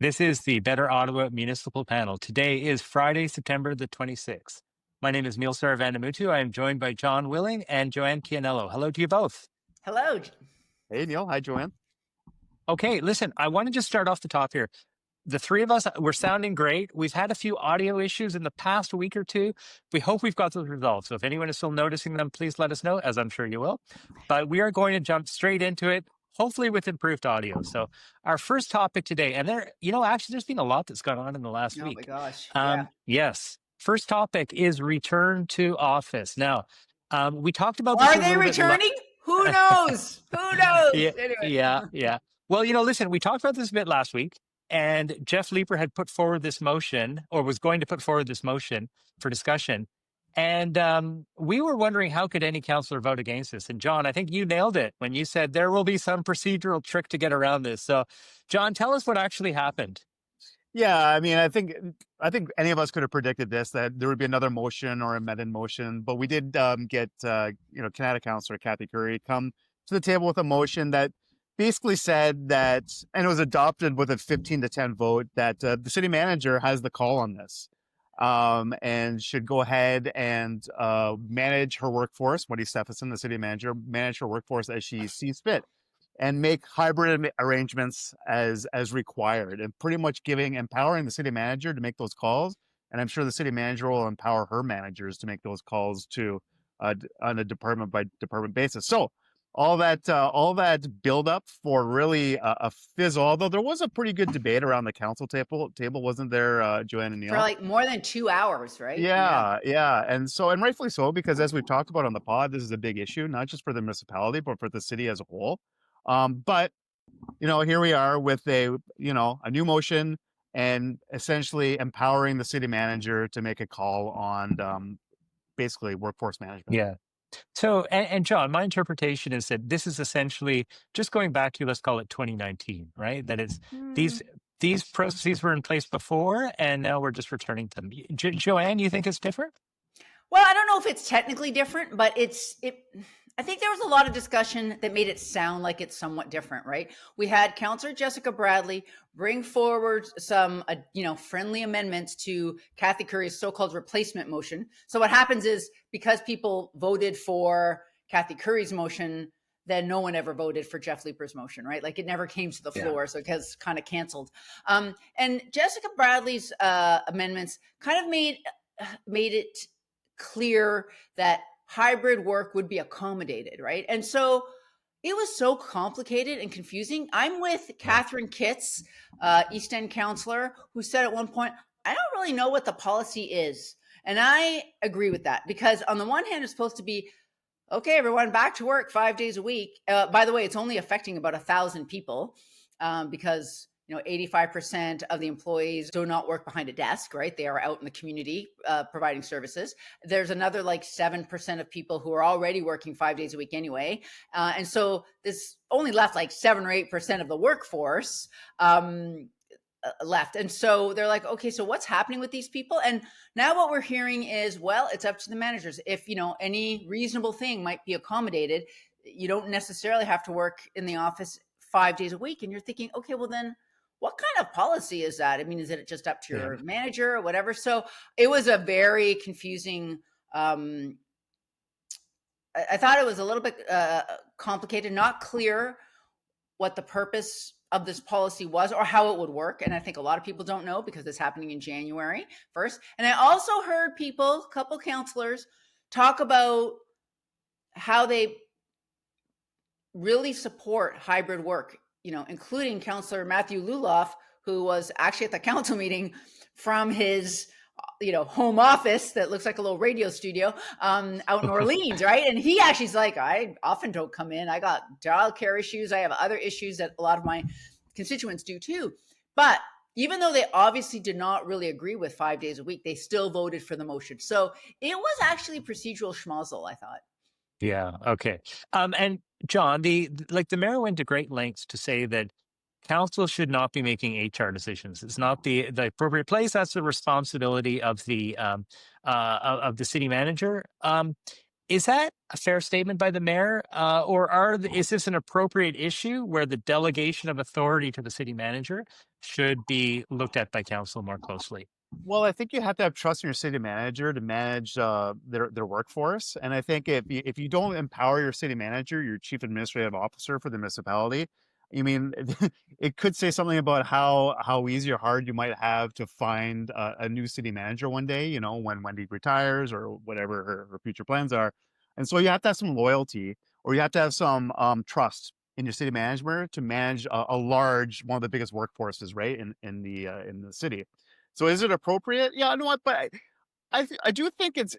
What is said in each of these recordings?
This is the Better Ottawa Municipal Panel. Today is Friday, September the 26th. My name is Neil Saravaнаmutu. I am joined by John Willing and Joanne Chianello. Hello to you both. Hello. Hey, Neil. Hi, Joanne. Okay, listen, I want to just start off the top here. The three of us, we're sounding great. We've had a few audio issues in the past week or two. We hope we've got those resolved. So if anyone is still noticing them, please let us know, as I'm sure you will. But we are going to jump straight into it, hopefully with improved audio. So our first topic today, and actually there's been a lot that's gone on in the last week. Oh my gosh. Yeah. Yes. First topic is return to office. Now, we talked about Are they returning? Who knows? Who knows? Yeah, Anyway. yeah. Well, listen, we talked about this a bit last week, and Jeff Leeper had put forward this motion, or was going to put forward this motion for discussion. And we were wondering, how could any councillor vote against this? And John, I think you nailed it when you said there will be some procedural trick to get around this. So, John, tell us what actually happened. Yeah, I mean, I think any of us could have predicted this, that there would be another motion or amended motion, but we did get Kanata Councillor Kathy Curry come to the table with a motion that basically said that, and it was adopted with a 15-10 vote, that the city manager has the call on this, and should go ahead and manage her workforce. Wendy Stephenson, the city manager, manage her workforce as she sees fit, and make hybrid arrangements as required, and pretty much empowering the city manager to make those calls. And I'm sure the city manager will empower her managers to make those calls too, on a department by department basis. So all that build up for really a fizzle, although there was a pretty good debate around the council table, wasn't there, Joanne and Neil? For like more than 2 hours, right? Yeah. And rightfully so, because as we've talked about on the pod, this is a big issue, not just for the municipality, but for the city as a whole. But here we are with a new motion, and essentially empowering the city manager to make a call on basically workforce management. Yeah. So, and John, my interpretation is that this is essentially just going back to, let's call it 2019, right? That it's these processes were in place before, and now we're just returning to them. Joanne, you think it's different? Well, I don't know if it's technically different, but I think there was a lot of discussion that made it sound like it's somewhat different, right? We had Councillor Jessica Bradley bring forward some, friendly amendments to Kathy Curry's so-called replacement motion. So what happens is, because people voted for Kathy Curry's motion, then no one ever voted for Jeff Leeper's motion, right? Like, it never came to the floor, so it gets kind of canceled. And Jessica Bradley's amendments kind of made it clear that hybrid work would be accommodated, right? And so it was so complicated and confusing. I'm with Catherine Kitts, East End councillor, who said at one point, I don't really know what the policy is. And I agree with that, because on the one hand, it's supposed to be, okay, everyone back to work 5 days a week. By the way, it's only affecting about 1,000 people, because 85% of the employees do not work behind a desk, right? They are out in the community providing services. There's another 7% of people who are already working 5 days a week anyway. And so this only left 7 or 8% of the workforce left. And so they're like, okay, so what's happening with these people? And now what we're hearing is, well, it's up to the managers. If, any reasonable thing might be accommodated, you don't necessarily have to work in the office 5 days a week. And you're thinking, okay, well then, what kind of policy is that? I mean, is it just up to your manager or whatever? So it was a very confusing, I thought it was a little bit complicated, not clear what the purpose of this policy was or how it would work. And I think a lot of people don't know, because it's happening in January 1st. And I also heard a couple councillors talk about how they really support hybrid work, including Councillor Matthew Luloff, who was actually at the council meeting from his, home office that looks like a little radio studio out in Orleans, right? And he actually is like, I often don't come in. I got childcare issues. I have other issues that a lot of my constituents do too. But even though they obviously did not really agree with 5 days a week, they still voted for the motion. So it was actually procedural schmozzle, I thought. Yeah. Okay. And John, the mayor went to great lengths to say that council should not be making HR decisions. It's not the appropriate place. That's the responsibility of the city manager. Is that a fair statement by the mayor, or is this an appropriate issue where the delegation of authority to the city manager should be looked at by council more closely? Well, I think you have to have trust in your city manager to manage their workforce. And I think if you don't empower your city manager, your chief administrative officer for the municipality, I mean, it could say something about how easy or hard you might have to find a new city manager one day, you know, when Wendy retires or whatever her future plans are. And so you have to have some loyalty, or you have to have some trust in your city manager to manage a large, one of the biggest workforces, right, in the city. So is it appropriate? Yeah, you know what? But I do think it's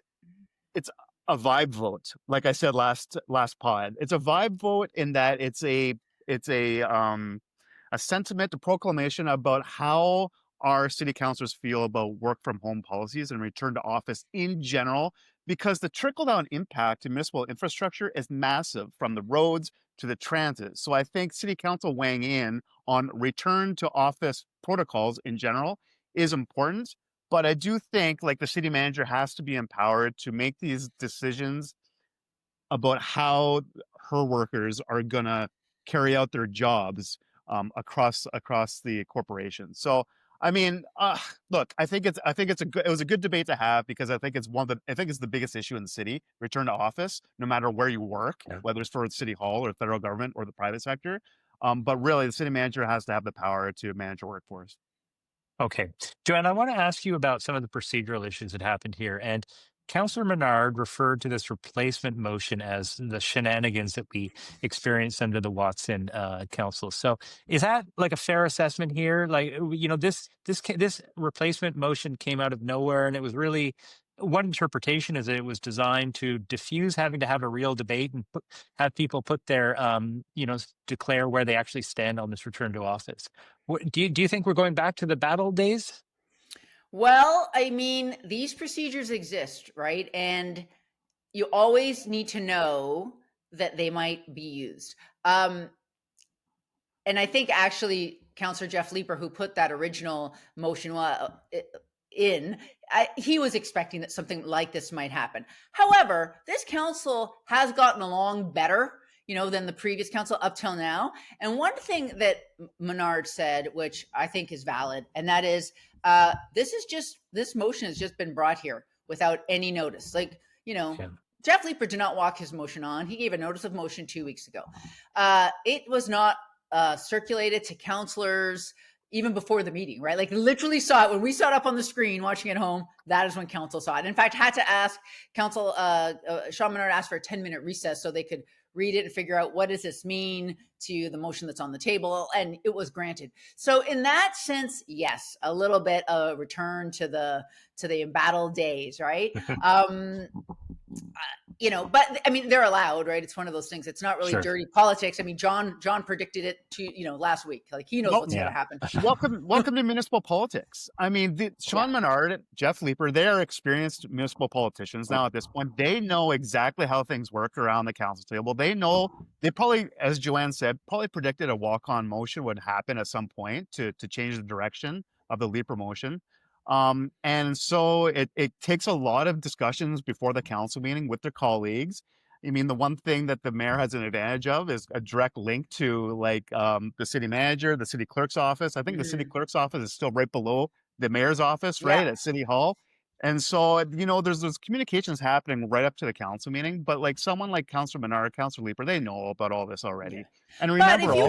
a vibe vote. Like I said last pod, it's a vibe vote in that it's a sentiment, a proclamation about how our city councilors feel about work from home policies and return to office in general, because the trickle down impact to municipal infrastructure is massive, from the roads to the transit. So I think city council weighing in on return to office protocols in general is important. But I do think like the city manager has to be empowered to make these decisions about how her workers are gonna carry out their jobs across the corporation. So I mean, look, I think it was a good debate to have, because I think it's the biggest issue in the city: return to office, no matter where you work, Yeah. whether it's for City Hall or federal government or the private sector. But really, the city manager has to have the power to manage a workforce. Okay. Joanne, I want to ask you about some of the procedural issues that happened here. And Councillor Menard referred to this replacement motion as the shenanigans that we experienced under the Watson Council. So is that like a fair assessment here? Like, this replacement motion came out of nowhere, and it was really, one interpretation is that it was designed to diffuse having to have a real debate and have people put their, declare where they actually stand on this return to office. Do you think we're going back to the battle days? Well, I mean, these procedures exist, right? And you always need to know that they might be used. And I think actually Councillor Jeff Leeper, who put that original motion in, he was expecting that something like this might happen. However, this council has gotten along better, than the previous council up till now. And one thing that Menard said, which I think is valid, and that is, this motion has just been brought here without any notice. Like, Yeah. Jeff Leeper did not walk his motion on. He gave a notice of motion 2 weeks ago. It was not circulated to councillors even before the meeting, right? Like, literally saw it when we saw it up on the screen watching at home. That is when council saw it. In fact, had to ask council, Sean Menard asked for a 10-minute recess so they could read it and figure out what does this mean to the motion that's on the table, and it was granted. So in that sense, yes, a little bit of return to the embattled days, right? But I mean, they're allowed, right? It's one of those things. It's not really Sure. dirty politics. I mean, John predicted it last week. Like, he knows what's going to happen. Welcome to municipal politics. I mean, Sean Menard, Jeff Leeper, they are experienced municipal politicians now at this point. They know exactly how things work around the council table. They probably, as Joanne said, probably predicted a walk-on motion would happen at some point to change the direction of the Leeper motion. And so it takes a lot of discussions before the council meeting with their colleagues. I mean, the one thing that the mayor has an advantage of is a direct link to the city manager, the city clerk's office. I think the city clerk's office is still right below the mayor's office, right, at City Hall. And so, there's those communications happening right up to the council meeting. But like someone like Councillor Menard, Councillor Leeper, they know about all this already. Yeah. And remember, but if you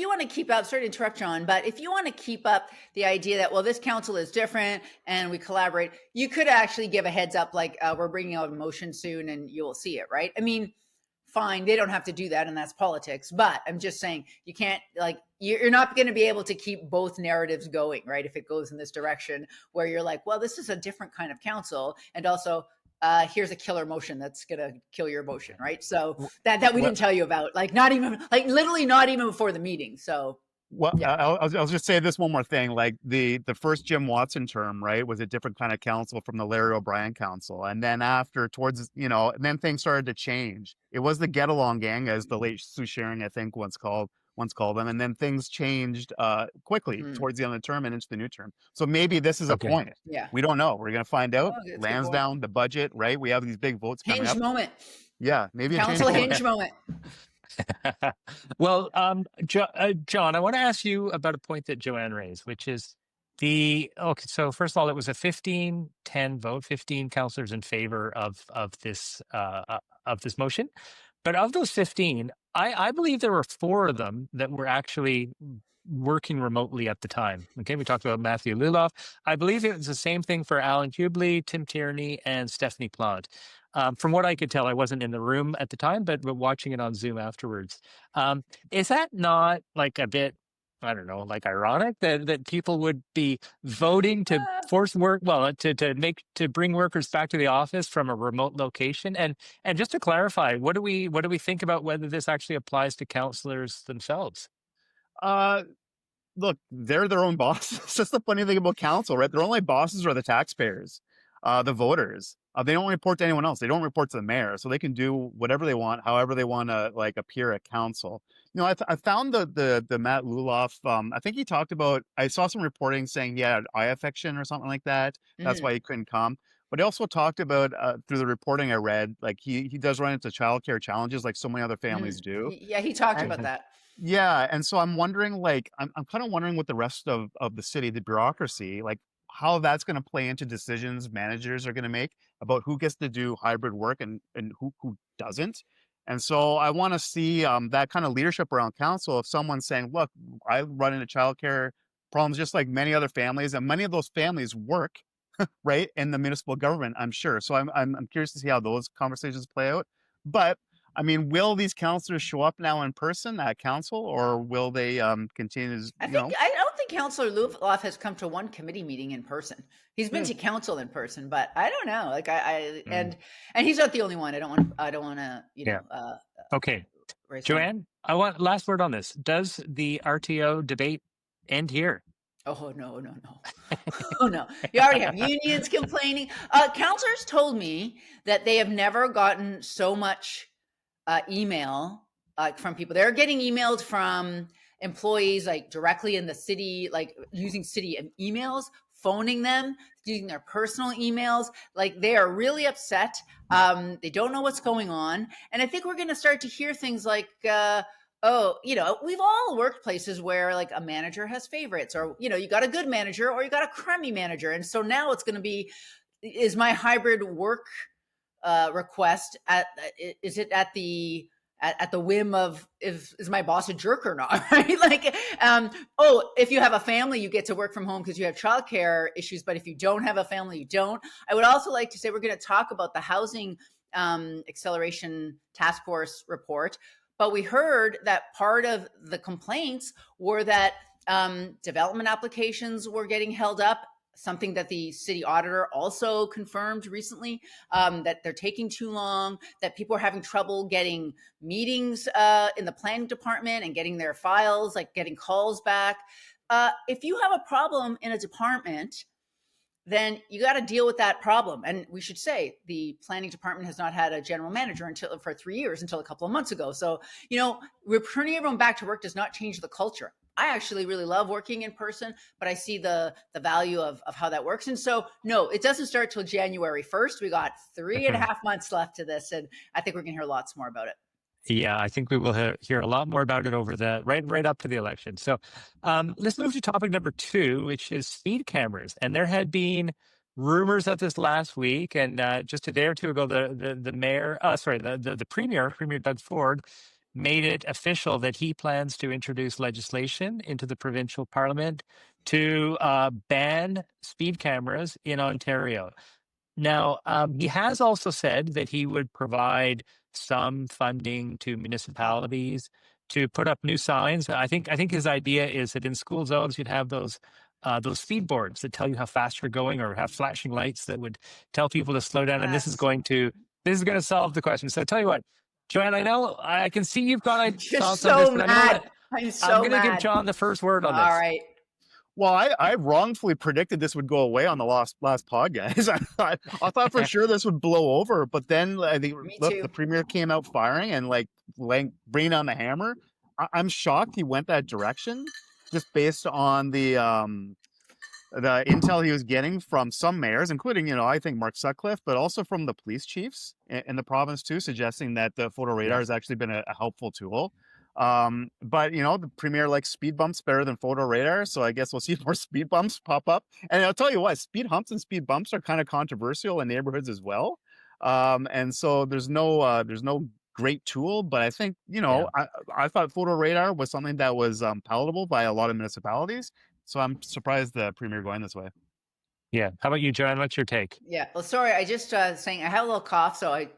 want to keep up, sorry to interrupt, John, but if you want to keep up the idea that, well, this council is different and we collaborate, you could actually give a heads up, like, we're bringing out a motion soon and you'll see it, right? I mean, fine, they don't have to do that, and that's politics. But I'm just saying, you can't, like, you're not going to be able to keep both narratives going, right? If it goes in this direction where you're like, well, this is a different kind of council, and also here's a killer motion that's going to kill your motion, right? So that we didn't tell you about, like, literally not even before the meeting. So well, yeah. I'll just say this one more thing. Like the first Jim Watson term, right, was a different kind of council from the Larry O'Brien council. And then and then things started to change. It was the get along gang, as the late Sue Sharing, I think, once called once call them, and then things changed quickly Mm. towards the end of the term and into the new term. So maybe this is a Okay. point. Yeah. We don't know. We're going to find out. Oh, that's a good point. Lansdowne, the budget, right? We have these big votes coming Hinge up. moment. Yeah, maybe a change Council moment. hinge moment. Well, John, I want to ask you about a point that Joanne raised, which is okay. So first of all, it was a 15-10 vote, 15 councillors in favor of this motion. But of those 15, I believe there were 4 of them that were actually working remotely at the time. Okay, we talked about Matthew Luloff. I believe it was the same thing for Alan Hubley, Tim Tierney, and Stephanie Plant. From what I could tell, I wasn't in the room at the time, but watching it on Zoom afterwards. Is that not like a bit, I don't know, like ironic that people would be voting to force work, well, to bring workers back to the office from a remote location? And just to clarify, what do we think about whether this actually applies to councillors themselves? Look, they're their own bosses. That's the funny thing about council, right? Their only bosses are the taxpayers, the voters. They don't report to anyone else. They don't report to the mayor, so they can do whatever they want, however they want to like appear at council. You know, I found the Matt Luloff. I think he talked about. I saw some reporting saying he had eye affection or something like that. That's why he couldn't come. But he also talked about through the reporting I read, like he does run into childcare challenges like so many other families do. Yeah, he talked about that. Yeah, and so I'm wondering, like, I'm kind of wondering what the rest of the city, the bureaucracy, like how that's going to play into decisions managers are going to make about who gets to do hybrid work and who doesn't. And so I want to see that kind of leadership around council. If someone's saying, "Look, I run into childcare problems just like many other families, and many of those families work right in the municipal government," I'm sure. So I'm curious to see how those conversations play out. But I mean, will these councillors show up now in person at council, or will they continue to, I don't think Councillor Luloff has come to one committee meeting in person. He's been to council in person, but I don't know. Like and he's not the only one. I don't want to, Okay, Joanne, I want last word on this. Does the RTO debate end here? Oh, no. Oh, no. You already have unions complaining. Councillors told me that they have never gotten so much email from people. They're getting emailed from employees like directly in the city, like using city emails, phoning them, using their personal emails. Like they are really upset. They don't know what's going on. And I think we're going to start to hear things like, we've all worked places where like a manager has favorites, or, you got a good manager or you got a crummy manager. And so now it's going to be, is my hybrid work request is it at the whim of is my boss a jerk or not, right? Like, if you have a family, you get to work from home because you have childcare issues, but if you don't have a family, you don't. I would also like to say we're going to talk about the housing acceleration task force report, but we heard that part of the complaints were that development applications were getting held up. Something that the city auditor also confirmed recently, that they're taking too long, that people are having trouble getting meetings in the planning department and getting their files, like getting calls back. If you have a problem in a department, then you got to deal with that problem. And we should say the planning department has not had a general manager for 3 years until a couple of months ago. So, returning everyone back to work does not change the culture. I actually really love working in person, but I see the value of how that works. And so, no, it doesn't start till January 1st. We got 3.5 months left to this. And I think we're going to hear lots more about it. Yeah, I think we will hear a lot more about it over right up to the election. So let's move to topic number 2, which is speed cameras. And there had been rumors of this last week, and just a day or two ago, the premier Doug Ford, made it official that he plans to introduce legislation into the provincial parliament to ban speed cameras in Ontario. Now, he has also said that he would provide some funding to municipalities to put up new signs. I think his idea is that in school zones you'd have those speed boards that tell you how fast you're going, or have flashing lights that would tell people to slow down. And this is going to solve the question. So I tell you what, Joanne, I know I can see you've got thoughts on this, but I'm going to give John the first word on this. All right. Well, I wrongfully predicted this would go away on the last pod, guys. I thought for sure this would blow over, but then I think the premier came out firing and like bringing down the hammer. I'm shocked he went that direction, just based on the intel he was getting from some mayors, including, I think Mark Sutcliffe, but also from the police chiefs in the province too, suggesting that the photo radar has actually been a helpful tool. But the premier likes speed bumps better than photo radar, so I guess we'll see more speed bumps pop up. And I'll tell you what, speed humps and speed bumps are kind of controversial in neighborhoods as well. And so there's no great tool, but I think I thought photo radar was something that was palatable by a lot of municipalities. So I'm surprised the premier going this way. Yeah. How about you, John? What's your take? Yeah. Well, sorry, I just saying I have a little cough, so I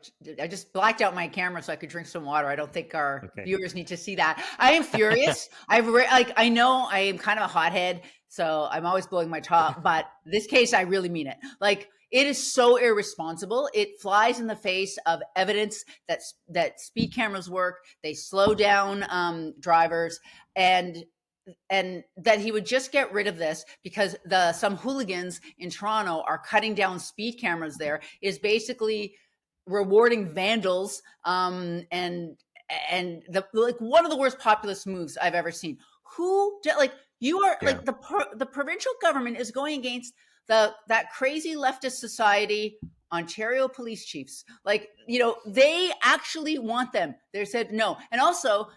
just blacked out my camera so I could drink some water. I don't think our viewers need to see that. I am furious. I know I am kind of a hothead, so I'm always blowing my top, but this case I really mean it. Like, it is so irresponsible. It flies in the face of evidence that speed cameras work. They slow down drivers, and that he would just get rid of this because some hooligans in Toronto are cutting down speed cameras there is basically rewarding vandals, and one of the worst populist moves I've ever seen. The provincial government is going against that crazy leftist society, Ontario police chiefs. They actually want them. They said no. And also,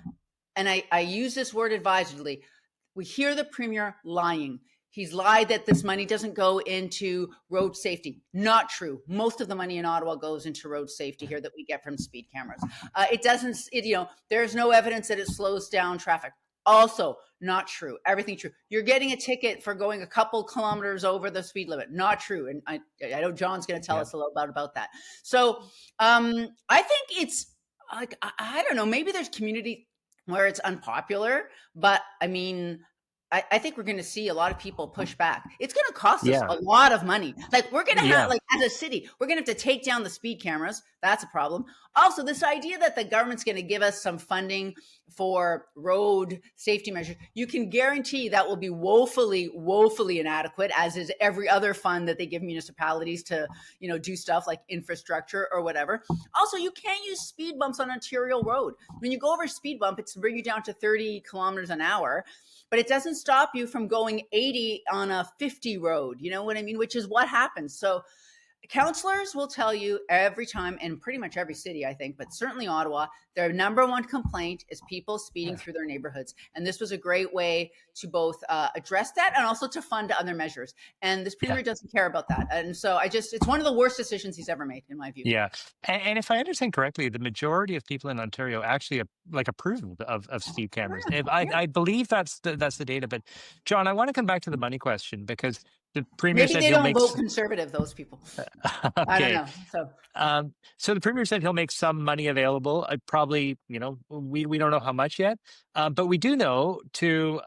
and I use this word advisedly, we hear the premier lying. He's lied that this money doesn't go into road safety. Not true. Most of the money in Ottawa goes into road safety here that we get from speed cameras. There's no evidence that it slows down traffic. Also, not true. Everything true. You're getting a ticket for going a couple kilometers over the speed limit. Not true. And I know John's going to tell us a little about that. So I think it's like, I don't know, maybe there's community where it's unpopular, but I mean, I think we're going to see a lot of people push back. It's going to cost us a lot of money. Like, we're going to have, as a city, we're going to have to take down the speed cameras. That's a problem. Also, this idea that the government's going to give us some funding for road safety measures, you can guarantee that will be woefully, woefully inadequate, as is every other fund that they give municipalities to, do stuff like infrastructure or whatever. Also, you can't use speed bumps on Ontario Road. When you go over a speed bump, it's to bring you down to 30 kilometers an hour. But it doesn't stop you from going 80 on a 50 road. You know what I mean? Which is what happens. So councillors will tell you every time, in pretty much every city, I think, but certainly Ottawa, their number one complaint is people speeding through their neighborhoods. And this was a great way to both address that and also to fund other measures. And this premier doesn't care about that. And so it's one of the worst decisions he's ever made, in my view. Yeah. And if I understand correctly, the majority of people in Ontario actually approve of speed cameras. I believe that's the data. But John, I want to come back to the money question, because the premier maybe said they don't vote conservative, those people. Okay. I don't know. So the premier said he'll make some money available. Probably, we don't know how much yet, but we do know to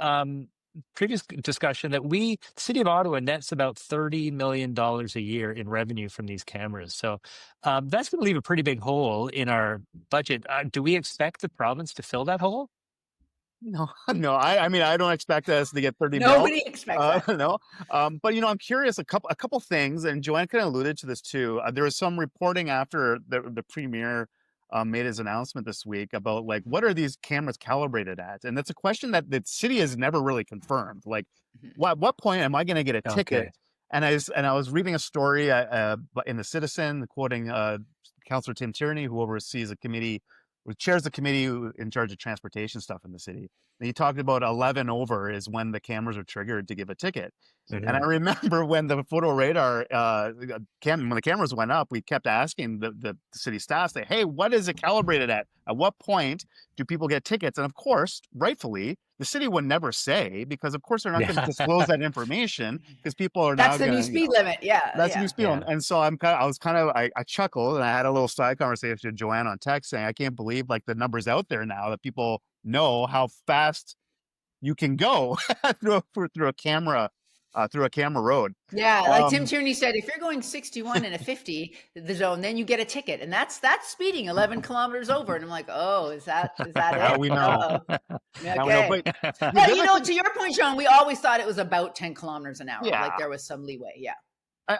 previous discussion that the city of Ottawa nets about $30 million a year in revenue from these cameras. So that's going to leave a pretty big hole in our budget. Do we expect the province to fill that hole? No. I mean, I don't expect us to get 30 Nobody expects that. No. But I'm curious. A couple things, and Joanne kind of alluded to this too. There was some reporting after the premier made his announcement this week about, like, what are these cameras calibrated at? And that's a question that the city has never really confirmed. Like, at what point am I going to get a ticket? And I was reading a story in the Citizen quoting Councillor Tim Tierney, who oversees a committee, who chairs the committee in charge of transportation stuff in the city. And he talked about 11 over is when the cameras are triggered to give a ticket. Mm-hmm. And I remember when the photo radar, when the cameras went up, we kept asking the city staff, say, hey, what is it calibrated at? At what point do people get tickets? And of course, rightfully, the city would never say, because of course they're not going to disclose that information, because people are that's the new speed limit. Yeah. That's the new speed limit. And so I chuckled, and I had a little side conversation with Joanne on text saying, I can't believe, like, the numbers out there now that people know how fast you can go through a camera road. Yeah, like Tim Tierney said, if you're going 61 in a 50 the zone, then you get a ticket, and that's speeding 11 kilometers over. And I'm like, oh, is that it? Now we know. Okay. But to your point, Sean, we always thought it was about 10 kilometers an hour. Yeah. Like there was some leeway. Yeah.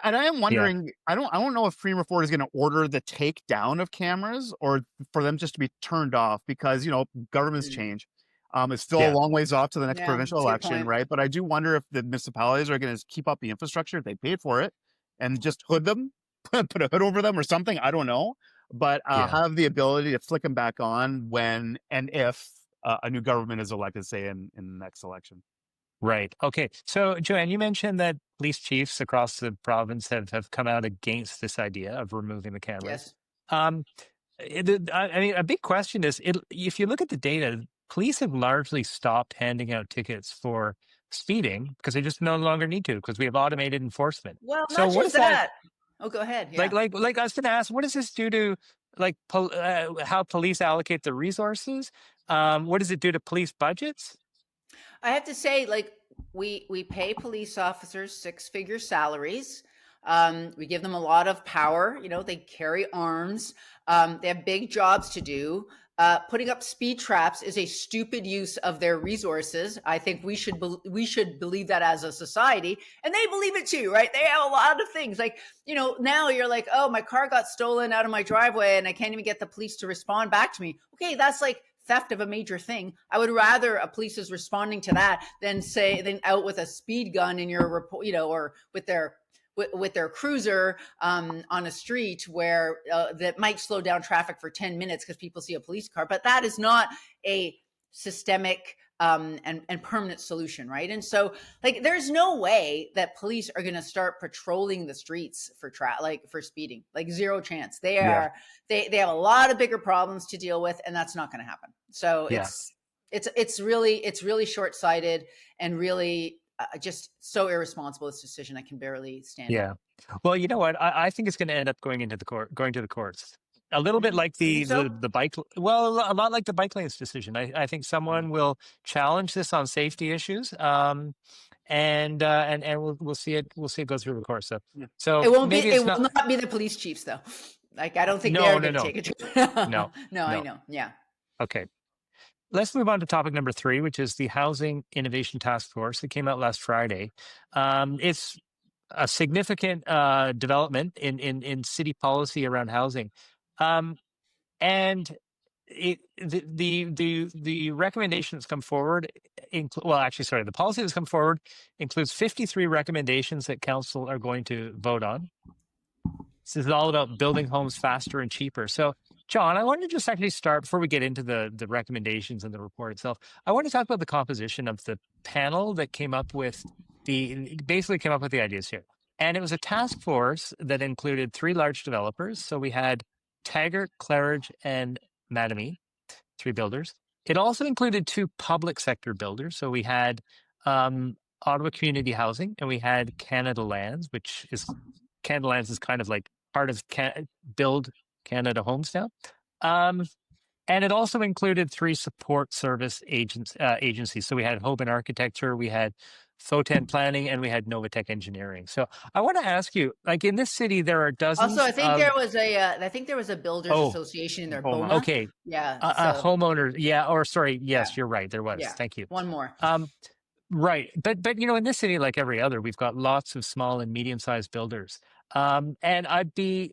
And I am wondering, I don't know if Premier Ford is going to order the takedown of cameras or for them just to be turned off, because, governments change. It's still a Yeah. long ways off to the next Yeah, provincial that's a good election, point. right? But I do wonder if the municipalities are going to keep up the infrastructure. They paid for it and just hood them, put a hood over them or something. I don't know. But Yeah. have the ability to flick them back on when and if a new government is elected, say in the next election. Right. Okay. So, Joanne, you mentioned that police chiefs across the province have come out against this idea of removing the cameras. Yes. Um, I mean, a big question is, if you look at the data, police have largely stopped handing out tickets for speeding because they just no longer need to because we have automated enforcement. Well, So, not what just is that that. Oh, go ahead. like? Yeah. Like I was going to ask, what does this do to how police allocate the resources? What does it do to police budgets? I have to say, like, we pay police officers six-figure salaries. We give them a lot of power. You know, they carry arms. They have big jobs to do. Putting up speed traps is a stupid use of their resources. I think we should believe that as a society, and they believe it too, right? They have a lot of things. Like, you know, now you're like, oh, my car got stolen out of my driveway, and I can't even get the police to respond back to me. Okay, that's like theft of a major thing. I would rather a police is responding to that than out with a speed gun in your report, you know, or with their cruiser on a street where that might slow down traffic for 10 minutes because people see a police car. But that is not a systemic and permanent solution, right? And so, like, there's no way that police are going to start patrolling the streets for for speeding. Like, zero chance. They Yeah. have a lot of bigger problems to deal with, and that's not going to happen. So Yeah. it's really short-sighted and really just so irresponsible. This decision, I can barely stand it. Yeah. Well, you know what? I think it's going to end up going to the courts. A little bit like You think so? the bike. Well, a lot like the bike lanes decision. I think someone will challenge this on safety issues. And we'll see it go through the course. So Yeah. so It won't be. maybe It it's will not. not be the police chiefs, though. Like, I don't think No, they're no, going to no, take it. no, No, I no. know. Yeah. Okay. Let's move on to topic number 3, which is the Housing Innovation Task Force. It came out last Friday. It's a significant development in city policy around housing, and the recommendation that's come forward. Well, actually, sorry, the policy that's come forward includes 53 recommendations that council are going to vote on. This is all about building homes faster and cheaper. So, John, I want to just actually start before we get into the recommendations and the report itself. I want to talk about the composition of the panel that came up with the ideas here. And it was a task force that included 3 large developers. So we had Taggart, Claridge, and Mattamy, 3 builders. It also included 2 public sector builders. So we had Ottawa Community Housing and we had Canada Lands, Canada Lands is kind of like part of Build Canada Homes now. And it also included 3 support service agencies. So we had Hoban Architecture, we had Foten Planning, and we had Novatech Engineering. So I want to ask you, like, in this city, there are dozens Also, I think of... there was a builders Oh, association in there, Homa. BOMA. okay. Yeah. A So homeowner. Yeah. Or sorry. Yes, yeah, you're right. There was. yeah. Thank you. One more. Right. But you know, in this city, like every other, we've got lots of small and medium-sized builders. And I'd be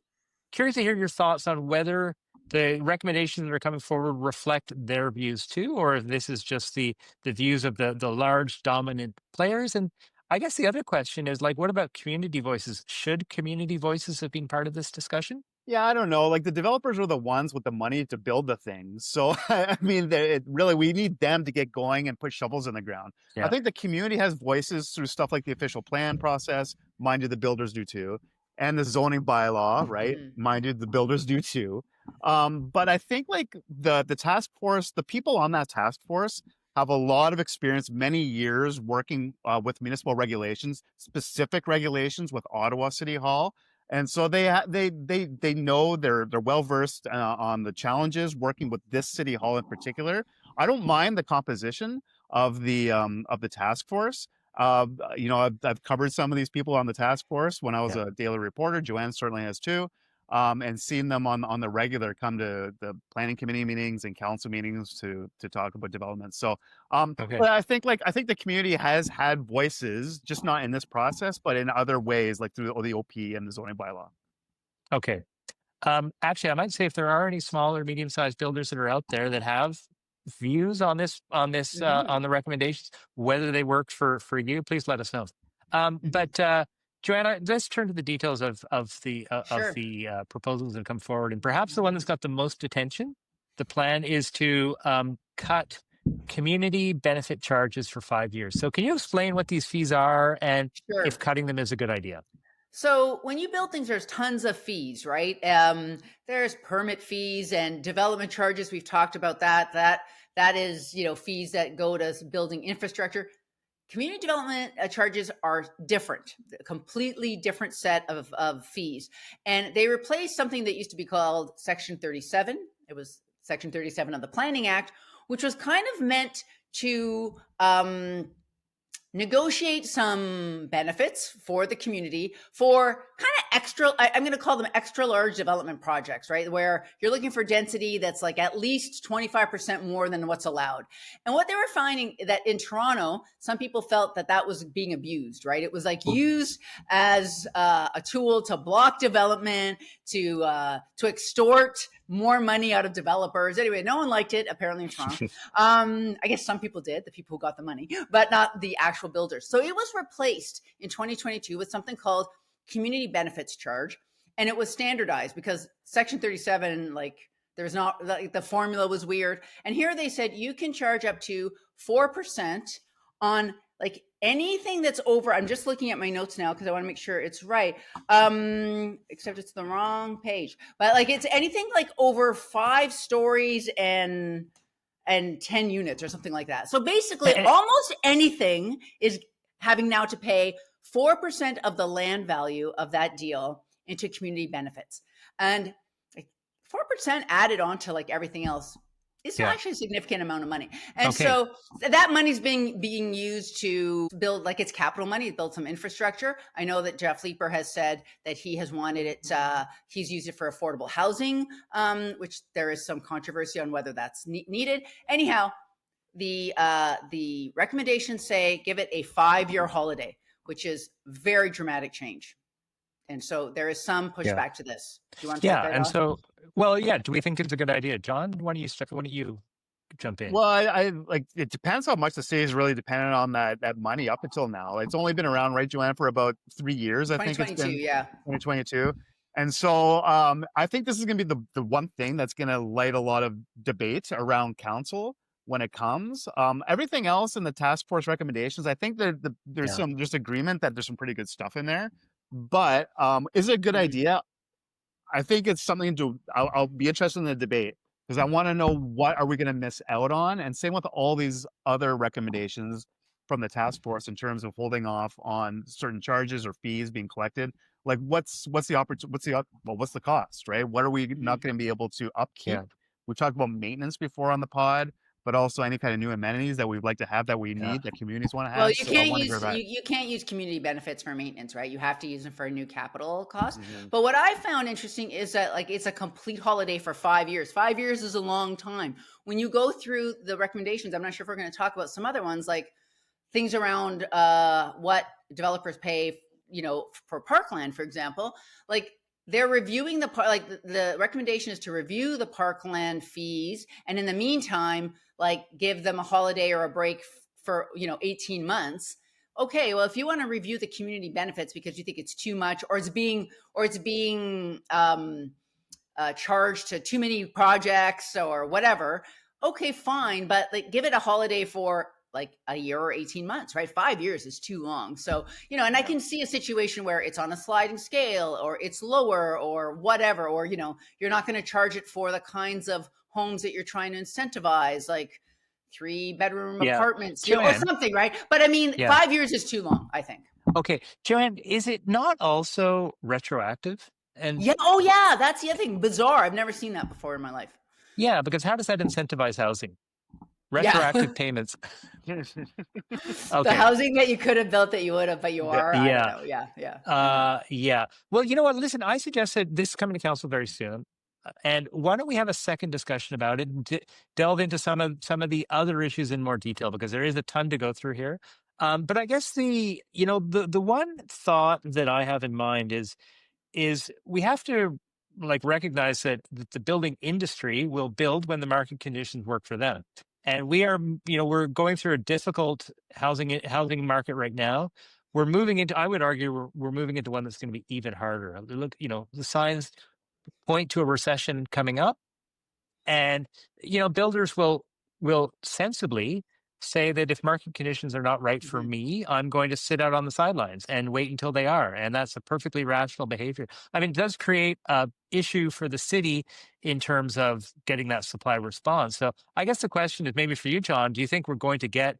curious to hear your thoughts on whether the recommendations that are coming forward reflect their views too, or if this is just the views of the large dominant players. And I guess the other question is, like, what about community voices? Should community voices have been part of this discussion? Yeah, I don't know. Like, the developers are the ones with the money to build the things. So, I mean, we need them to get going and put shovels in the ground. I Yeah. think the community has voices through stuff like the official plan process. Mind you, the builders do too. And the zoning bylaw, right? Mhm. Mind you, the builders do too. But I think, like, the task force, the people on that task force have a lot of experience, many years working with municipal regulations, specific regulations with Ottawa City Hall. And so they know they're well versed on the challenges working with this city hall in particular. I don't mind the composition of the task force. You know, I've covered some of these people on the task force when I was Yeah. a daily reporter. Joanne certainly has too. And seen them on the regular come to the planning committee meetings and council meetings to talk about development. So, Okay. but I think the community has had voices, just not in this process, but in other ways, like through the OP and the zoning bylaw. Okay. Actually, I might say if there are any small or medium-sized builders that are out there that have views on this on the recommendations, whether they worked for you, please let us know. But Joanna, let's turn to the details of the Sure. proposals that come forward, and perhaps the one that's got the most attention. The plan is to cut community benefit charges for 5 years. So can you explain what these fees are and Sure. if cutting them is a good idea? So when you build things, there's tons of fees, right? There's permit fees and development charges. We've talked about that. That is, fees that go to building infrastructure. Community development charges are different, a completely different set of fees. And they replaced something that used to be called Section 37. It was Section 37 of the Planning Act, which was kind of meant to negotiate some benefits for the community for kind of extra, I'm going to call them extra large development projects, right? Where you're looking for density that's like at least 25% more than what's allowed. And what they were finding that in Toronto, some people felt that was being abused, right? It was like used as a tool to block development, to extort more money out of developers. Anyway, no one liked it, apparently in Toronto. I guess some people did, the people who got the money, but not the actual builders. So it was replaced in 2022 with something called community benefits charge. And it was standardized because Section 37, there's not, the formula was weird. And here they said you can charge up to 4% on anything that's over. I'm just looking at my notes now because I want to make sure it's right. Except it's the wrong page. But it's anything over 5 stories and 10 units or something like that. So basically, almost anything is having now to pay 4% of the land value of that deal into community benefits. And 4% added on to everything else is actually a significant amount of money. And so that money's being used to build, it's capital money, to build some infrastructure. I know that Jeff Leeper has said that he has wanted it, he's used it for affordable housing, which there is some controversy on whether that's needed. Anyhow, the recommendations say give it a 5-year holiday, which is very dramatic change. And so there is some pushback to this. Do you want to take that off? So, do we think it's a good idea? John, why don't you jump in? Well, I it depends how much the city is really dependent on that money up until now. It's only been around, right, Joanne, for about 3 years. I think it's been 2022. And so I think this is going to be the one thing that's going to light a lot of debate around council when it comes. Everything else in the task force recommendations, I think there's some just agreement that there's some pretty good stuff in there. But is it a good idea? I think it's something I'll be interested in the debate because I want to know what are we going to miss out on. And same with all these other recommendations from the task force in terms of holding off on certain charges or fees being collected. What's the cost, right? What are we not going to be able to upkeep? We've talked about maintenance before on the pod, but also any kind of new amenities that we'd like to have that we need that communities want to have. Well, you can't use community benefits for maintenance, right? You have to use them for a new capital cost. But what I found interesting is that it's a complete holiday for 5 years. 5 years is a long time. When you go through the recommendations, I'm not sure if we're going to talk about some other ones, things around what developers pay, for parkland, for example. They're reviewing the recommendation is to review the parkland fees, and in the meantime, give them a holiday or a break for 18 months. Okay, well, if you want to review the community benefits because you think it's too much, or it's being charged to too many projects or whatever, okay, fine, but give it a holiday for a year or 18 months, right? 5 years is too long. So, and I can see a situation where it's on a sliding scale or it's lower or whatever, or, you're not going to charge it for the kinds of homes that you're trying to incentivize, 3-bedroom apartments, or something, right? But 5 years is too long, I think. Okay. Joanne, is it not also retroactive? And that's the other thing. Bizarre. I've never seen that before in my life. Yeah, because how does that incentivize housing? Retroactive payments. The housing that you could have built that you would have, but you are. Yeah. Well, you know what? Listen, I suggested this is coming to council very soon. And why don't we have a second discussion about it and delve into some of the other issues in more detail, because there is a ton to go through here. But I guess the one thought that I have in mind is we have to recognize that the building industry will build when the market conditions work for them. and we are, we're going through a difficult housing market right now. We're moving into, I would argue, we're moving into one that's going to be even harder. Look, the signs point to a recession coming up, and builders will sensibly say that if market conditions are not right for me, I'm going to sit out on the sidelines and wait until they are. And that's a perfectly rational behavior. I mean, it does create a issue for the city in terms of getting that supply response. So I guess the question is maybe for you, John, do you think we're going to get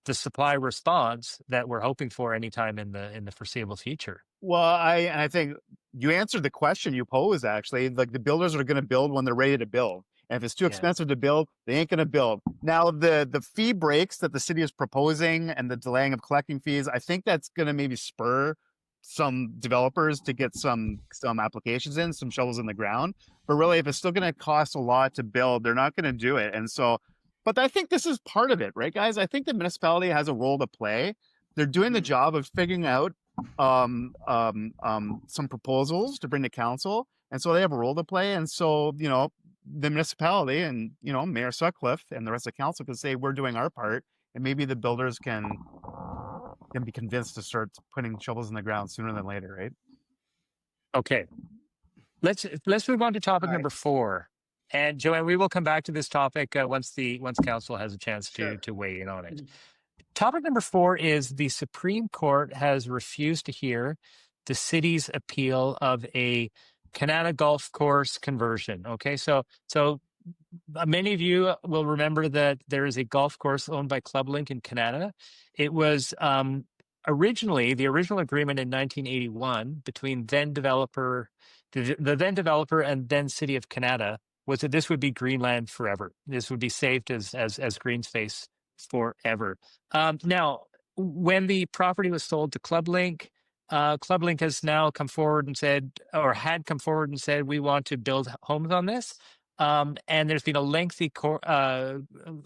the supply response that we're hoping for anytime in the foreseeable future? Well, I think you answered the question you posed, actually. Like, the builders are going to build when they're ready to build. And if it's too expensive to build, they ain't going to build. Now, the fee breaks that the city is proposing and the delaying of collecting fees, I think that's going to maybe spur some developers to get some applications in, some shovels in the ground. But really, if it's still going to cost a lot to build, they're not going to do it. And so, but I think this is part of it, right, guys? I think the municipality has a role to play. They're doing the job of figuring out some proposals to bring to council, and so they have a role to play. And so, the municipality and Mayor Sutcliffe and the rest of the council can say we're doing our part, and maybe the builders can be convinced to start putting shovels in the ground sooner than later, right? Okay, let's move on to topic number 4. And Joanne, we will come back to this topic once council has a chance to weigh in on it. Topic number 4 is the Supreme Court has refused to hear the city's appeal of a Kanata golf course conversion. Okay, so many of you will remember that there is a golf course owned by ClubLink in Kanata. It was originally, the original agreement in 1981 between the then developer and then city of Kanata was that this would be Greenland forever. This would be saved as green space forever. Now, when the property was sold to ClubLink, ClubLink has now come forward and said, or had come forward and said, we want to build homes on this. And there's been a lengthy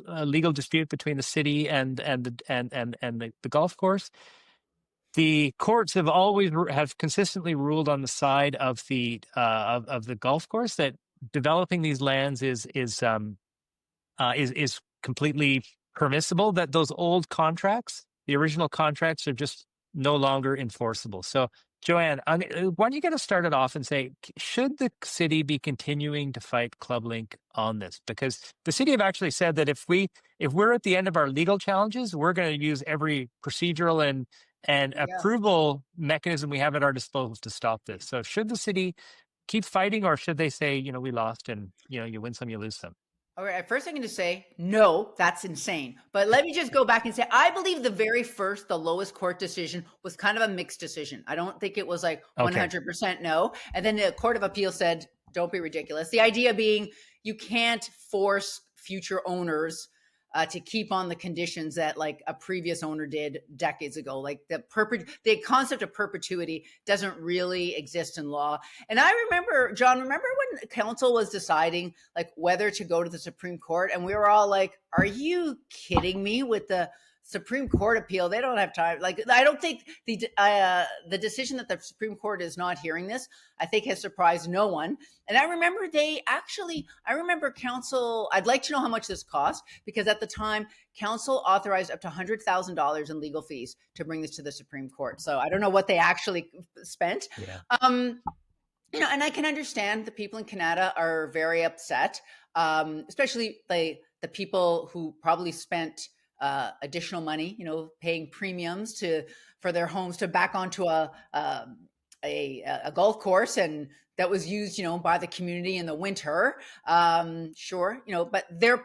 legal dispute between the city and the golf course. The courts have consistently ruled on the side of the golf course that developing these lands is completely permissible, that those old contracts, the original contracts, are just no longer enforceable. So, Joanne, why don't you get us started off and say, should the city be continuing to fight ClubLink on this? Because the city have actually said that if we're at the end of our legal challenges, we're going to use every procedural and approval mechanism we have at our disposal to stop this. So should the city keep fighting, or should they say, we lost and, you win some, you lose some? All right, first I'm going to say, no, that's insane. But let me just go back and say, I believe the lowest court decision was kind of a mixed decision. I don't think it was like 100% no. And then the Court of Appeal said, don't be ridiculous. The idea being you can't force future owners to keep on the conditions that like a previous owner did decades ago. Like the concept of perpetuity doesn't really exist in law. And I remember, John, when council was deciding like whether to go to the Supreme Court, and we were all like, are you kidding me with the Supreme Court appeal? They don't have time. Like, I don't think the decision that the Supreme Court is not hearing this, I think, has surprised no one. And I remember council, I'd like to know how much this cost, because at the time council authorized up to $100,000 in legal fees to bring this to the Supreme Court. So I don't know what they actually spent. And I can understand the people in Kanata are very upset, especially the people who probably spent additional money, paying premiums for their homes to back onto a golf course, and that was used, by the community in the winter. Sure, but their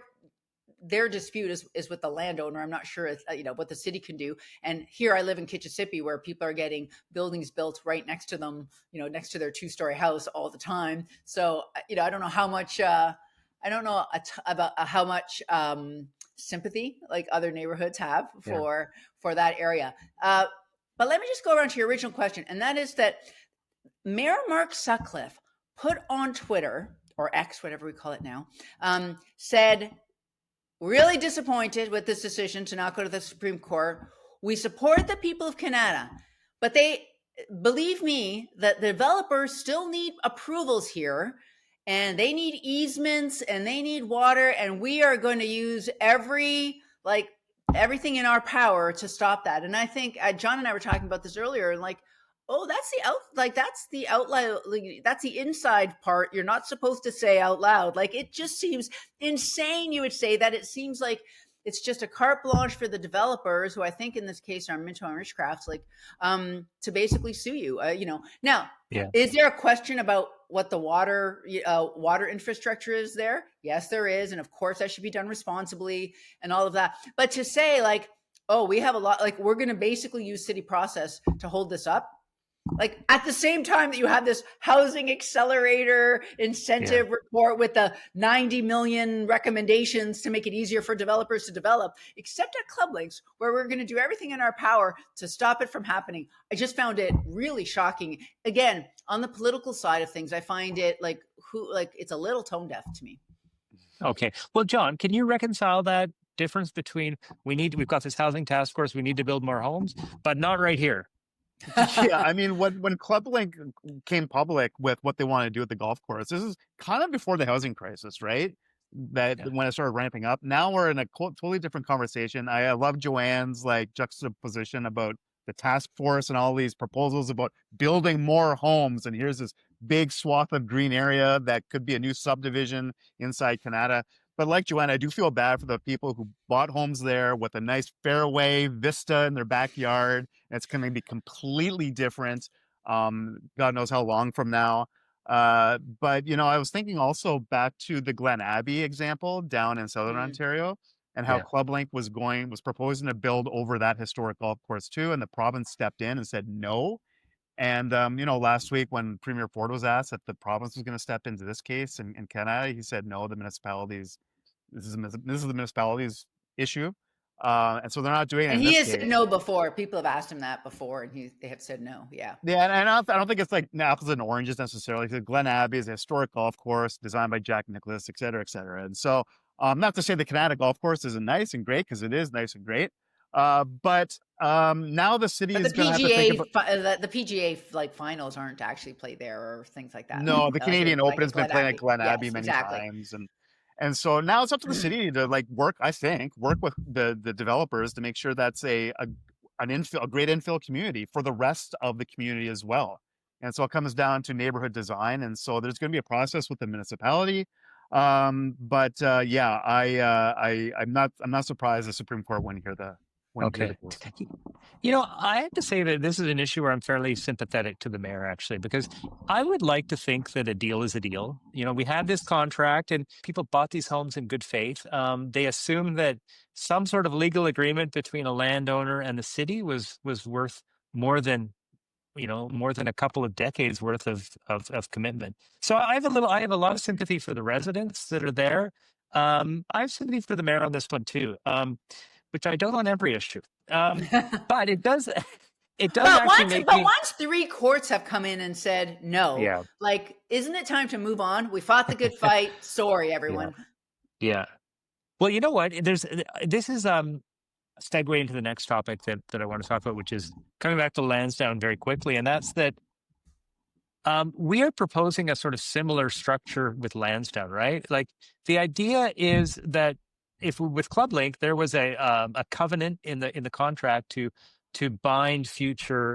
dispute is with the landowner. I'm not sure, what the city can do. And here I live in Kitchissippi, where people are getting buildings built right next to them, next to their 2-story house all the time. So, I don't know how much. I don't know about how much sympathy like other neighborhoods have for that area. But let me just go around to your original question, and that is that Mayor Mark Sutcliffe put on Twitter, or X, whatever we call it now, said, really disappointed with this decision to not go to the Supreme Court. We support the people of Kanata, but believe me, that the developers still need approvals here. and they need easements and they need water, and we are going to use everything in our power to stop that. And I think John and I were talking about this earlier, and like, oh, that's the outlaw, that's the inside part you're not supposed to say out loud. Like, it just seems insane you would say that. It seems like it's just a carte blanche for the developers, who I think in this case are Minto and Richcrafts, to basically sue you. Now, Yeah. is there a question about what the water infrastructure is there? Yes, there is, and of course that should be done responsibly and all of that. But to say like, oh, we have a lot, like we're going to basically use city process to hold this up. Like, at the same time that you have this housing accelerator incentive report with the 90 million recommendations to make it easier for developers to develop, except at ClubLinks, where we're going to do everything in our power to stop it from happening. I just found it really shocking. Again, on the political side of things, I find it it's a little tone deaf to me. Okay. Well, John, can you reconcile that difference between we've got this housing task force, we need to build more homes, but not right here? Yeah, I mean, when ClubLink came public with what they want to do with the golf course, this is kind of before the housing crisis, right? When it started ramping up. Now we're in a totally different conversation. I love Joanne's like juxtaposition about the task force and all these proposals about building more homes. And here's this big swath of green area that could be a new subdivision inside Kanata. But like Joanne, I do feel bad for the people who bought homes there with a nice fairway vista in their backyard. And it's going to be completely different. God knows how long from now. But, I was thinking also back to the Glen Abbey example down in Southern Ontario, and how ClubLink was proposing to build over that historic golf course too. And the province stepped in and said no. And, last week when Premier Ford was asked if the province was going to step into this case in Canada, he said, no, this is the municipality's issue. And so they're not doing it. And he has said no before. People have asked him that before, and they have said no. Yeah. Yeah. And I don't think it's like apples and oranges necessarily. Glen Abbey is a historic golf course designed by Jack Nicklaus, et cetera, et cetera. And so, not to say the Kanata golf course isn't nice and great, because it is nice and great. But now the city is going to have to think about... the PGA finals aren't actually played there or things like that. No, the Canadian Open has been playing at Glen Abbey many times, and so now it's up to the city to work with the developers to make sure that's a great infill community for the rest of the community as well. And so it comes down to neighborhood design, and so there's going to be a process with the municipality. I'm not surprised the Supreme Court wouldn't hear the case. I have to say that this is an issue where I'm fairly sympathetic to the mayor, actually, because I would like to think that a deal is a deal. We had this contract and people bought these homes in good faith. They assumed that some sort of legal agreement between a landowner and the city was worth more than a couple of decades worth of commitment. So I have a lot of sympathy for the residents that are there. I have sympathy for the mayor on this one too. Which I don't on every issue. But it does but once 3 courts have come in and said no, isn't it time to move on? We fought the good fight. Sorry, everyone. Yeah. Well, you know what? This is segue into the next topic that I want to talk about, which is coming back to Lansdowne very quickly, and that's that we are proposing a sort of similar structure with Lansdowne, right? Like, the idea is that with ClubLink, there was a covenant in the contract to bind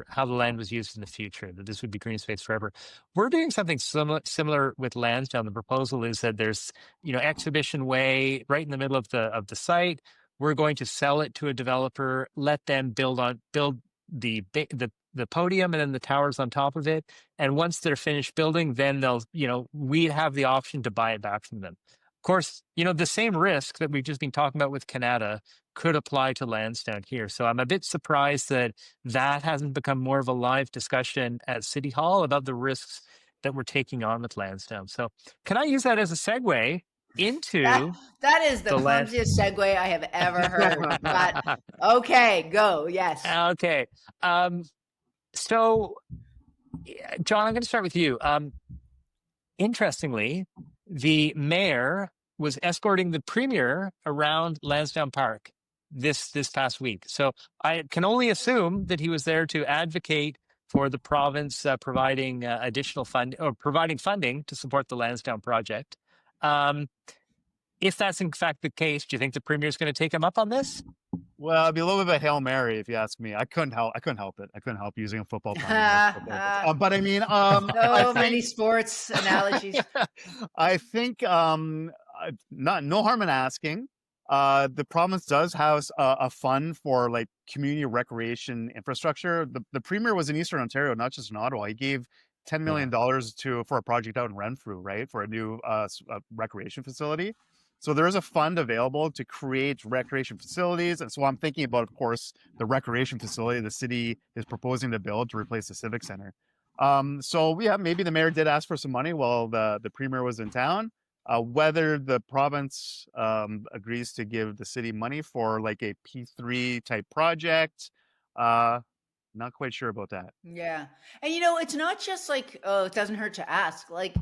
how the land was used in the future, that this would be green space forever. We're doing something similar with Lansdowne. The proposal is that there's Exhibition Way right in the middle of the site. We're going to sell it to a developer, let them build the podium and then the towers on top of it. And once they're finished building, then we have the option to buy it back from them. Of course, the same risk that we've just been talking about with Kanata could apply to Lansdowne here. So I'm a bit surprised that hasn't become more of a live discussion at City Hall about the risks that we're taking on with Lansdowne. So can I use that as a segue into... That is the clumsiest segue I have ever heard. But okay, go. Yes. Okay. So, John, I'm going to start with you. Interestingly, the mayor was escorting the premier around Lansdowne Park this past week. So I can only assume that he was there to advocate for the province providing additional fund or providing funding to support the Lansdowne project. If that's in fact the case, do you think the Premier is going to take him up on this? Well, it'd be a little bit of a Hail Mary if you ask me. I couldn't help it. I couldn't help using a football pun. But I mean, so many sports analogies. I think no harm in asking. The province does have a fund for like community recreation infrastructure. The Premier was in Eastern Ontario, not just in Ottawa. He gave $10 million for a project out in Renfrew, right, for a new recreation facility. So there is a fund available to create recreation facilities. And so I'm thinking about, of course, the recreation facility the city is proposing to build to replace the Civic Center. So maybe the mayor did ask for some money while the Premier was in town. Whether the province agrees to give the city money for like a P3 type project, not quite sure about that. Yeah. And it's not just like, oh, it doesn't hurt to ask. Like,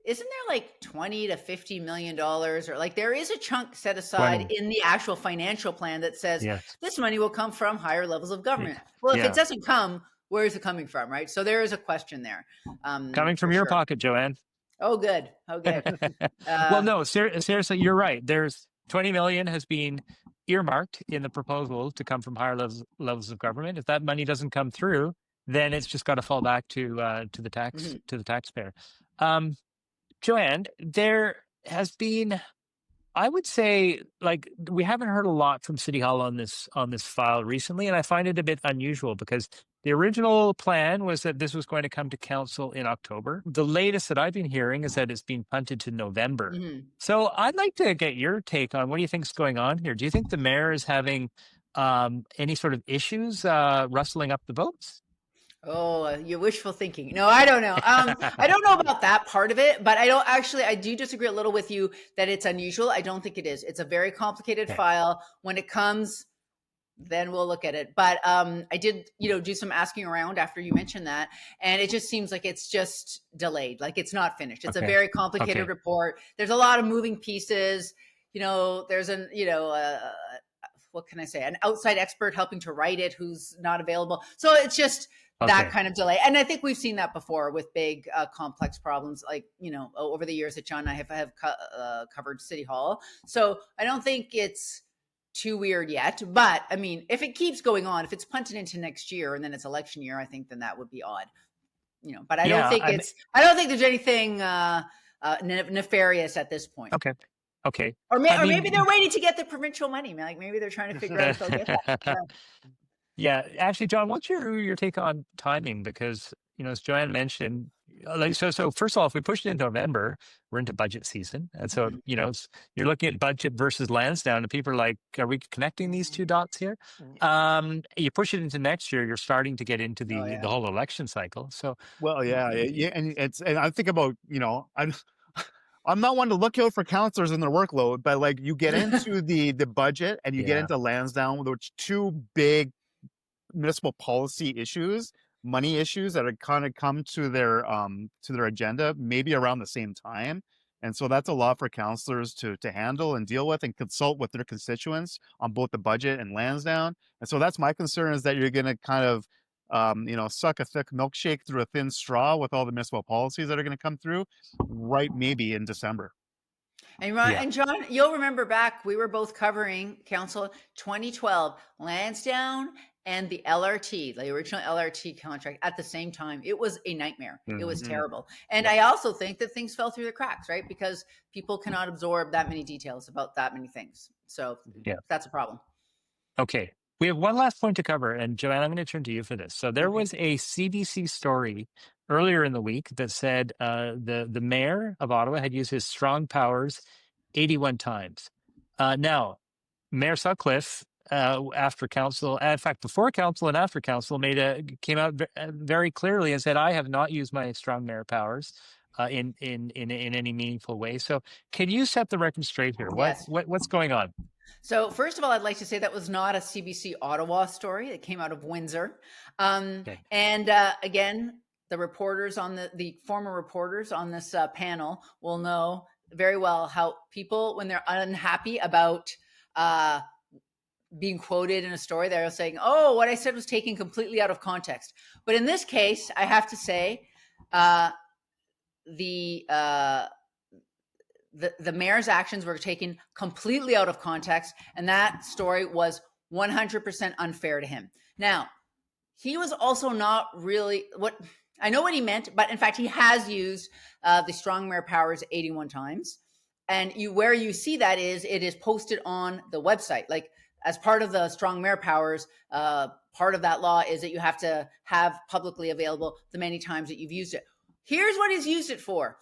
isn't there like $20 to $50 million, or like there is a chunk set aside in the actual financial plan that says this money will come from higher levels of government? Well, if it doesn't come, where is it coming from, right? So there is a question there. Coming from your pocket, Joanne. Oh, good. Well, no, seriously, you're right. There's 20 million has been earmarked in the proposal to come from higher levels of government. If that money doesn't come through, then it's just got to fall back to the taxpayer. Joanne, there has been, I would say, like, we haven't heard a lot from City Hall on this file recently, and I find it a bit unusual because the original plan was that this was going to come to council in October. The latest that I've been hearing is that it's been punted to November. So I'd like to get your take on what do you think is going on here? Do you think the mayor is having any sort of issues rustling up the votes? Oh, you're wishful thinking. No, I don't know. I don't know about that part of it, but I do disagree a little with you that it's unusual. I don't think it is. It's a very complicated file. When it comes, then we'll look at it. But I did, do some asking around after you mentioned that. And it just seems like it's just delayed. Like it's not finished. It's a very complicated report. There's a lot of moving pieces. There's what can I say? An outside expert helping to write it who's not available. So it's just that kind of delay. And I think we've seen that before with big complex problems like, over the years that John and I have covered City Hall. So I don't think it's too weird yet. But I mean, if it keeps going on, if it's punted into next year and then it's election year, I think then that would be odd. But I don't think I don't think there's anything nefarious at this point. Okay. Or maybe they're waiting to get the provincial money. Like maybe they're trying to figure out if they'll get that. Yeah, actually, John, what's your take on timing? Because as Joanne mentioned, so first of all, if we push it into November, we're into budget season, and so you're looking at budget versus Lansdowne, and people are like, "Are we connecting these two dots here?" You push it into next year, you're starting to get into the whole election cycle. So and I think about I'm not one to look out for councillors and their workload, but like you get into the budget and you get into Lansdowne, which two big municipal policy issues, money issues that are kind of come to their agenda maybe around the same time. And so that's a lot for councillors to handle and deal with and consult with their constituents on both the budget and Lansdowne. And so that's my concern, is that you're going to kind of suck a thick milkshake through a thin straw with all the municipal policies that are going to come through right maybe in December. And John, you'll remember back, we were both covering Council 2012, Lansdowne and the LRT, the original LRT contract at the same time. It was a nightmare. It was terrible. And I also think that things fell through the cracks, right? Because people cannot absorb that many details about that many things. So that's a problem. Okay. We have one last point to cover, and Joanne, I'm going to turn to you for this. So there was a CBC story earlier in the week that said the mayor of Ottawa had used his strong powers 81 times. Now, Mayor Sutcliffe, after council, in fact, before council and after council, came out very clearly and said, "I have not used my strong mayor powers in any meaningful way." So, can you set the record straight here? What's going on? So first of all, I'd like to say that was not a CBC Ottawa story. It came out of Windsor. And again, the reporters on the former reporters on this panel will know very well how people, when they're unhappy about being quoted in a story that I was saying, oh, what I said was taken completely out of context. But in this case, I have to say, the mayor's actions were taken completely out of context, and that story was 100% unfair to him. Now, he was also not really I know what he meant, but in fact, he has used the strong mayor powers 81 times. And where you see that is it is posted on the website. Like, as part of the strong mayor powers, part of that law is that you have to have publicly available the many times that you've used it. Here's what he's used it for.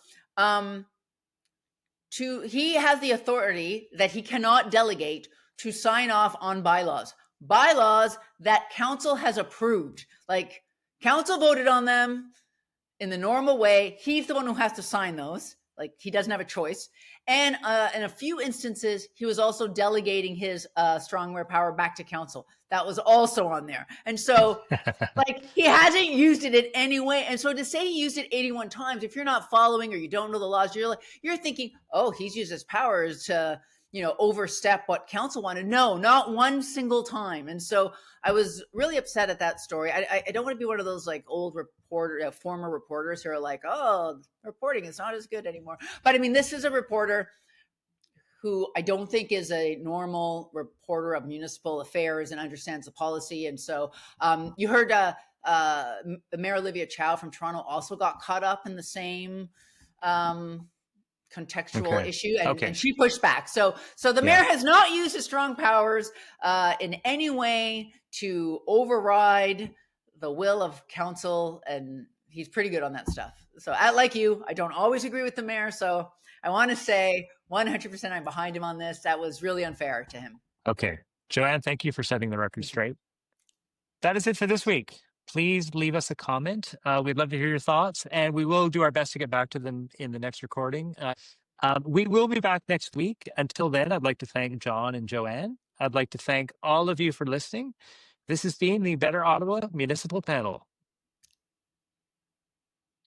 He has the authority that he cannot delegate to sign off on bylaws that council has approved. Like, council voted on them in the normal way. He's the one who has to sign those. Like, he doesn't have a choice. And in a few instances, he was also delegating his strong mayor power back to council. That was also on there. And so, like, he hasn't used it in any way. And so to say he used it 81 times, if you're not following or you don't know the laws, you're thinking, oh, he's used his powers to, overstep what council wanted. No, not one single time. And so I was really upset at that story. I don't want to be one of those like old former reporters who are like, oh, reporting is not as good anymore. But I mean, this is a reporter who I don't think is a normal reporter of municipal affairs and understands the policy. And so you heard Mayor Olivia Chow from Toronto also got caught up in the same contextual issue, and she pushed back. So the mayor has not used his strong powers in any way to override the will of council, and he's pretty good on that stuff. So like you, I don't always agree with the mayor. So I want to say 100% I'm behind him on this. That was really unfair to him. Okay. Joanne, thank you for setting the record straight. That is it for this week. Please leave us a comment. We'd love to hear your thoughts, and we will do our best to get back to them in the next recording. We will be back next week. Until then, I'd like to thank John and Joanne. I'd like to thank all of you for listening. This has been the Better Ottawa Municipal Panel.